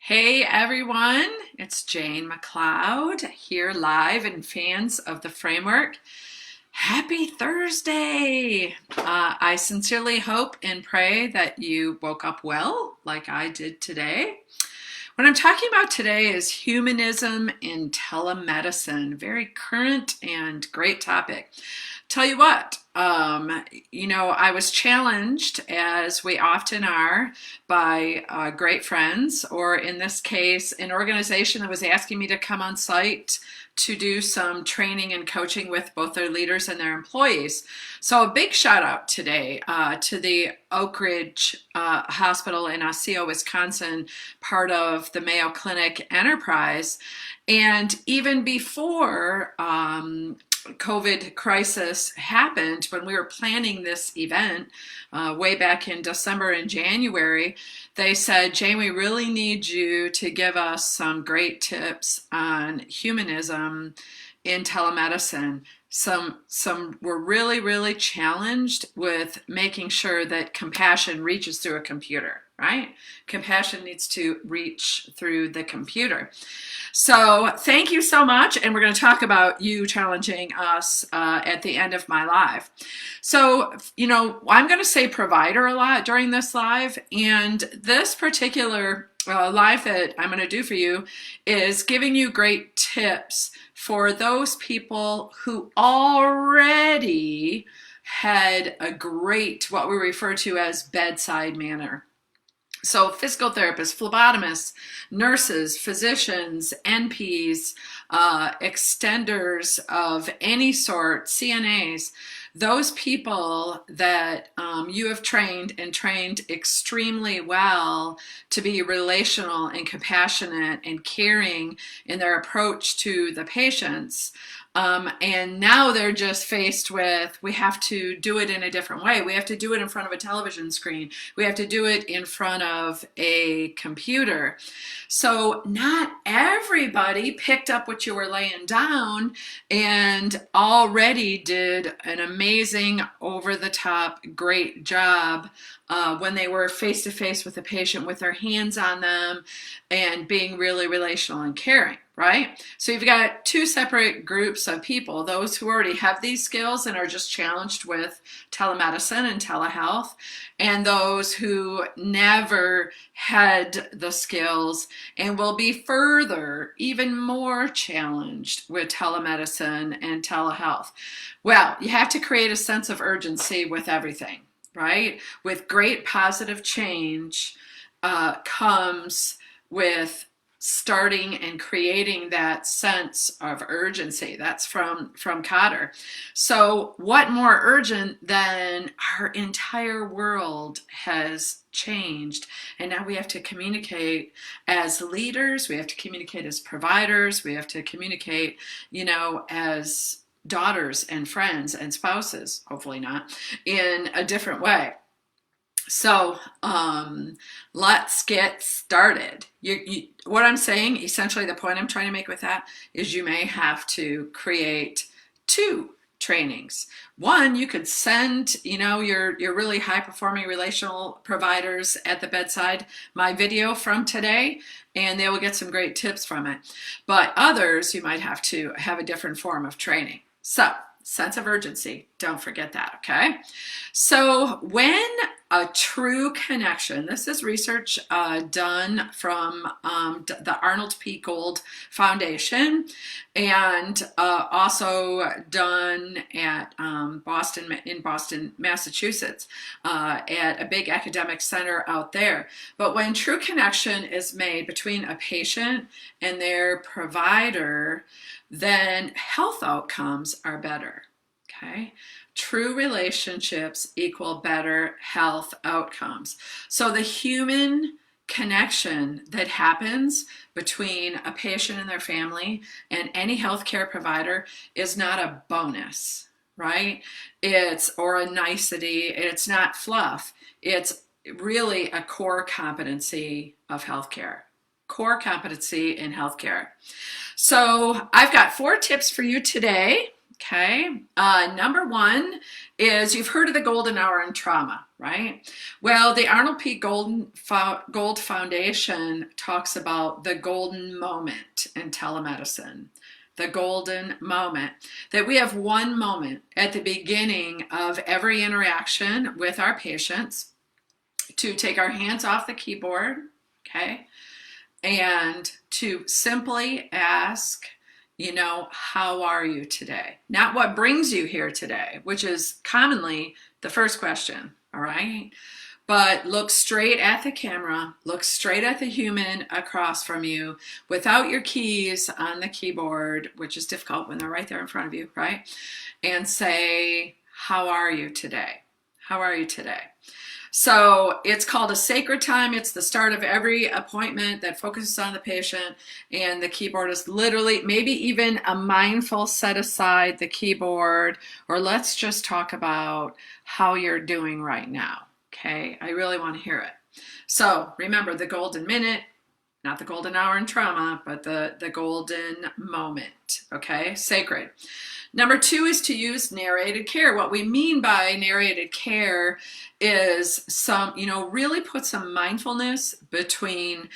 Hey everyone, it's Jane McLeod here live and fans of the framework. Happy Thursday! I sincerely hope and pray that you woke up well like I did today. What I'm talking about today is humanism in telemedicine. Very current and great topic. Tell you what, I was challenged, as we often are, by great friends, or in this case, an organization that was asking me to come on site to do some training and coaching with both their leaders and their employees. So a big shout out today to the Oak Ridge Hospital in Osseo, Wisconsin, part of the Mayo Clinic enterprise. And even before COVID crisis happened, when we were planning this event way back in December and January, they said, Jane, we really need you to give us some great tips on humanism in telemedicine. Some were really challenged with making sure that compassion reaches through a computer, right? Compassion needs to reach through the computer. So thank you so much, and we're going to talk about you challenging us at the end of my live. So, I'm going to say provider a lot during this live, and this particular live that I'm going to do for you is giving you great tips for those people who already had a great, what we refer to as bedside manner. So physical therapists, phlebotomists, nurses, physicians, NPs, extenders of any sort, CNAs, those people that you have trained extremely well to be relational and compassionate and caring in their approach to the patients. And now they're just faced with, we have to do it in a different way. We have to do it in front of a television screen. We have to do it in front of a computer. So not everybody picked up what you were laying down and already did an amazing, over-the-top, great job when they were face-to-face with the patient with their hands on them and being really relational and caring, right? So you've got two separate groups of people, those who already have these skills and are just challenged with telemedicine and telehealth, and those who never had the skills and will be further, even more challenged with telemedicine and telehealth. Well, you have to create a sense of urgency with everything, right? With great positive change comes with starting and creating that sense of urgency. That's from Cotter. So what more urgent than our entire world has changed, and now we have to communicate as leaders, we have to communicate as providers, we have to communicate, as daughters and friends and spouses, hopefully not, in a different way. So let's get started. What I'm saying, essentially the point I'm trying to make with that is you may have to create two trainings. One, you could send, your really high performing relational providers at the bedside my video from today, and they will get some great tips from it. But others, you might have to have a different form of training. So, sense of urgency, don't forget that, okay? So when a true connection, this is research done from the Arnold P. Gold Foundation, and also done at in Boston, Massachusetts, at a big academic center out there. But when true connection is made between a patient and their provider, then health outcomes are better. Okay, true relationships equal better health outcomes. So the human connection that happens between a patient and their family and any healthcare provider is not a bonus, right? Or a nicety. It's not fluff. It's really a core competency of healthcare. Core competency in healthcare. So I've got 4 tips for you today Okay. Number one is you've heard of the golden hour in trauma, right? Well, the Arnold P. Gold Foundation talks about the golden moment in telemedicine. The golden moment, that we have one moment at the beginning of every interaction with our patients to take our hands off the keyboard, okay, and to simply ask, how are you today? Not what brings you here today, which is commonly the first question, all right? But look straight at the camera, look straight at the human across from you without your keys on the keyboard, which is difficult when they're right there in front of you, right? And say, how are you today? How are you today? So it's called a sacred time. It's the start of every appointment that focuses on the patient, and the keyboard is literally maybe even a mindful set aside the keyboard, or let's just talk about how you're doing right now. Okay, I really want to hear it. So remember the golden minute, not the golden hour in trauma, but the golden moment, okay, sacred. Number two is to use narrated care. What we mean by narrated care is really put some mindfulness between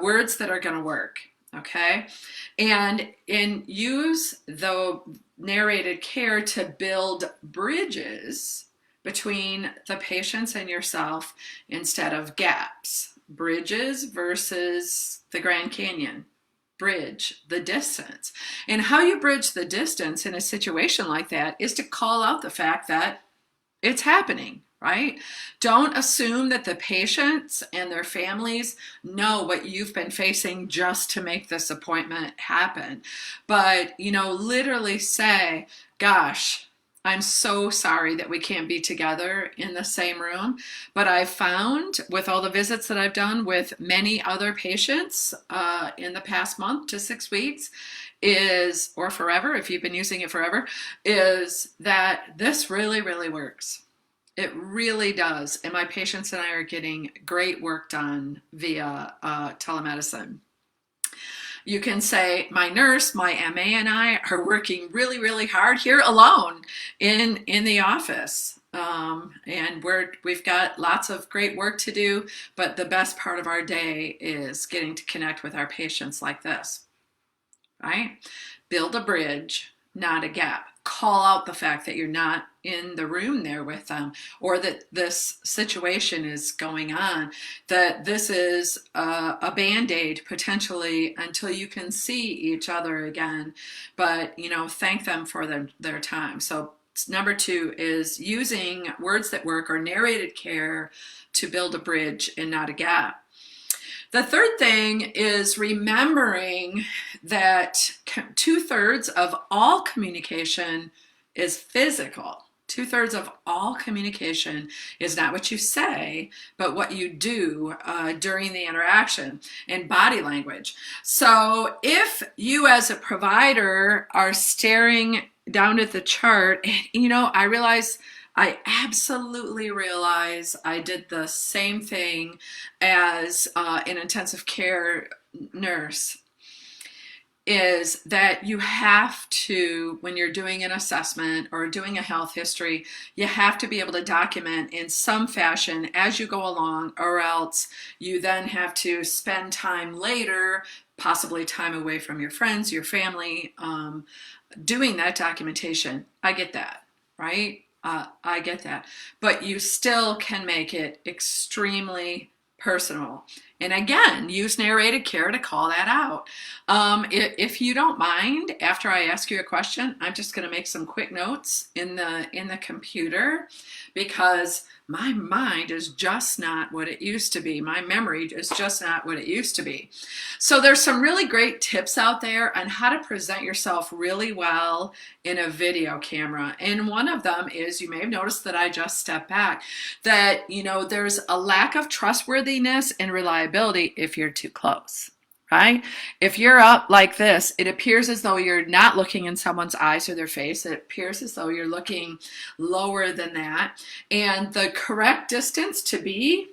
words that are going to work, okay? And use the narrated care to build bridges between the patients and yourself instead of gaps. Bridges versus the Grand Canyon. Bridge the distance. And how you bridge the distance in a situation like that is to call out the fact that it's happening, right? Don't assume that the patients and their families know what you've been facing just to make this appointment happen. But, literally say, gosh, I'm so sorry that we can't be together in the same room, but I've found with all the visits that I've done with many other patients in the past month to 6 weeks or forever, if you've been using it forever, is that this really, really works. It really does. And my patients and I are getting great work done via telemedicine. You can say, my nurse, my MA, and I are working really, really hard here alone in the office. And we've got lots of great work to do, but the best part of our day is getting to connect with our patients like this, right? Build a bridge, not a gap. Call out the fact that you're not in the room there with them, or that this situation is going on, that this is a band-aid potentially until you can see each other again, but thank them for their time. So number two is using words that work or narrated care to build a bridge and not a gap. The third thing is remembering that 2/3 of all communication is physical. 2/3 of all communication is not what you say, but what you do during the interaction and body language. So if you as a provider are staring down at the chart, I absolutely realize I did the same thing as an intensive care nurse, is that you have to, when you're doing an assessment or doing a health history, you have to be able to document in some fashion as you go along, or else you then have to spend time later, possibly time away from your friends, your family, doing that documentation. I get that, right? I get that. But you still can make it extremely personal. And again, use narrated care to call that out. If you don't mind, after I ask you a question, I'm just going to make some quick notes in the computer, because my mind is just not what it used to be. My memory is just not what it used to be. So there's some really great tips out there on how to present yourself really well in a video camera. And one of them is, you may have noticed that I just stepped back, that, there's a lack of trustworthiness and reliability if you're too close. Right? If you're up like this, it appears as though you're not looking in someone's eyes or their face. It appears as though you're looking lower than that. And the correct distance to be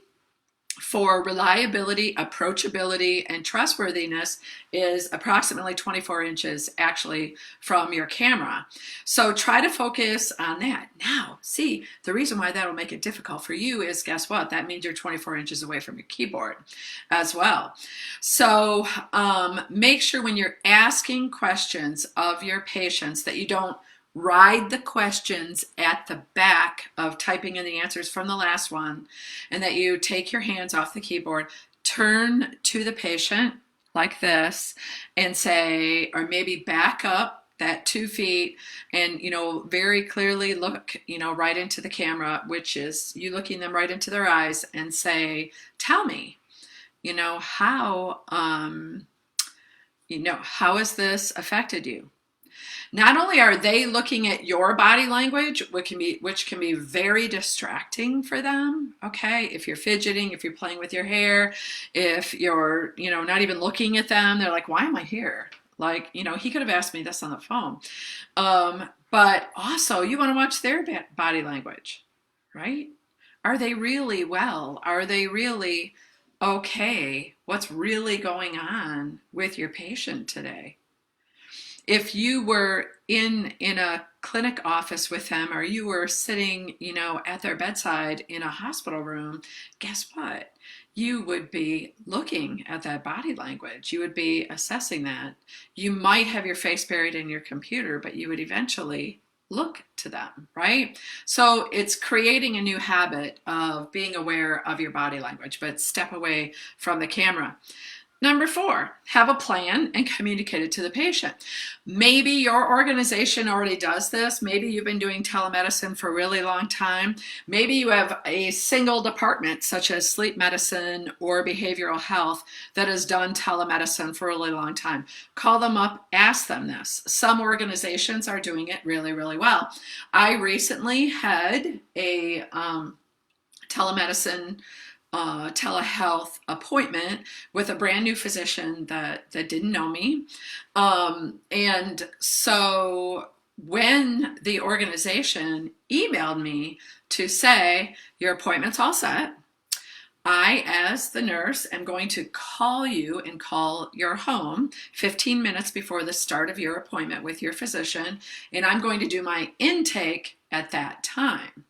for reliability, approachability, and trustworthiness is approximately 24 inches actually from your camera. So try to focus on that. Now, see, the reason why that will make it difficult for you is, guess what? That means you're 24 inches away from your keyboard as well. So make sure when you're asking questions of your patients that you don't ride the questions at the back of typing in the answers from the last one, and that you take your hands off the keyboard, turn to the patient like this and say, or maybe back up that 2 feet and, very clearly look, right into the camera, which is you looking them right into their eyes, and say, tell me, how has this affected you? Not only are they looking at your body language, which can be very distracting for them, okay? If you're fidgeting, if you're playing with your hair, if you're, not even looking at them, they're like, why am I here? Like, he could have asked me this on the phone. But also, you want to watch their body language, right? Are they really well? Are they really okay? What's really going on with your patient today? If you were in a clinic office with them, or you were sitting, at their bedside in a hospital room, guess what? You would be looking at that body language. You would be assessing that. You might have your face buried in your computer, but you would eventually look to them, right? So it's creating a new habit of being aware of your body language, but step away from the camera. Number 4, have a plan and communicate it to the patient. Maybe your organization already does this. Maybe you've been doing telemedicine for a really long time. Maybe you have a single department such as sleep medicine or behavioral health that has done telemedicine for a really long time. Call them up, ask them this. Some organizations are doing it really, really well. I recently had a telemedicine telehealth appointment with a brand new physician that didn't know me. And so when the organization emailed me to say, your appointment's all set, I, as the nurse, am going to call you and call your home 15 minutes before the start of your appointment with your physician, and I'm going to do my intake at that time.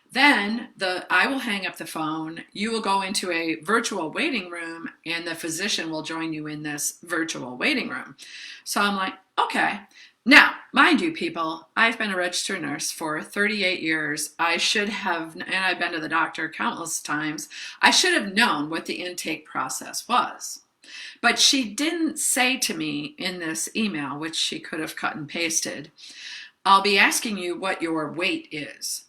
Then I will hang up the phone, you will go into a virtual waiting room, and the physician will join you in this virtual waiting room. So I'm like, okay. Now, mind you, people, I've been a registered nurse for 38 years. I should have, and I've been to the doctor countless times, I should have known what the intake process was. But she didn't say to me in this email, which she could have cut and pasted, I'll be asking you what your weight is.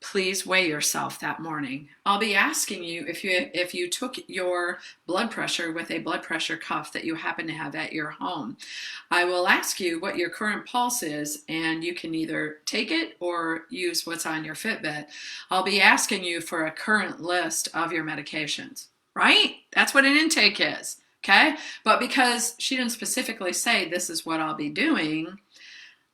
Please weigh yourself that morning. I'll be asking you if you took your blood pressure with a blood pressure cuff that you happen to have at your home. I will ask you what your current pulse is, and you can either take it or use what's on your Fitbit. I'll be asking you for a current list of your medications, right? That's what an intake is, okay? But because she didn't specifically say this is what I'll be doing,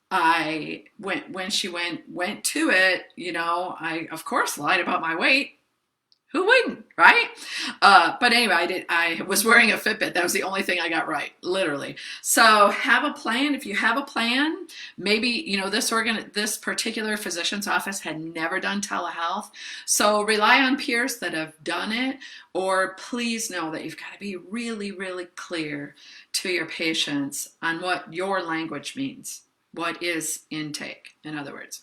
when she went to it, I of course lied about my weight. Who wouldn't, right? But anyway, I was wearing a Fitbit. That was the only thing I got right, literally. So have a plan. If you have a plan, maybe, this particular physician's office had never done telehealth. So rely on peers that have done it, or please know that you've got to be really, really clear to your patients on what your language means. What is intake, in other words?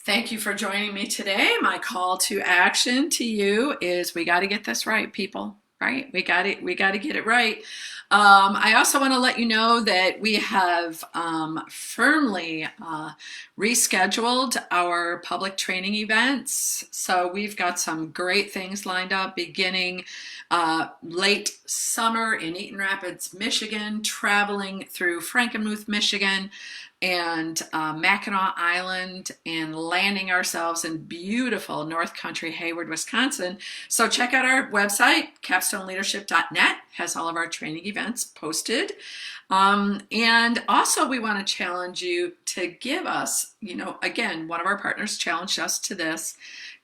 Thank you for joining me today. My call to action to you is we got to get this right, people, right? We got to get it right. I also want to let you know that we have firmly rescheduled our public training events. So we've got some great things lined up beginning late summer in Eaton Rapids, Michigan, traveling through Frankenmuth, Michigan, and Mackinac Island and landing ourselves in beautiful North Country, Hayward, Wisconsin. So check out our website, capstoneleadership.net, has all of our training events posted. And also we want to challenge you to give us, again, one of our partners challenged us to this.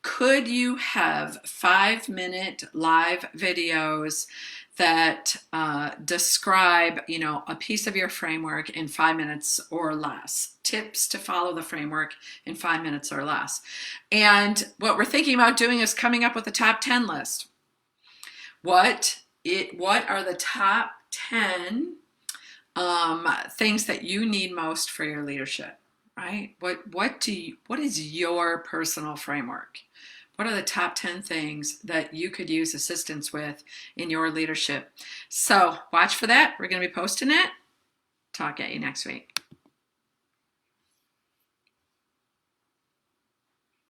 Could you have 5-minute live videos that describe, a piece of your framework in 5 minutes or less? Tips to follow the framework in 5 minutes or less. And what we're thinking about doing is coming up with a top 10 list. What are the top 10 things that you need most for your leadership, right? What is your personal framework? What are the top 10 things that you could use assistance with in your leadership? So watch for that. We're going to be posting it. Talk at you next week.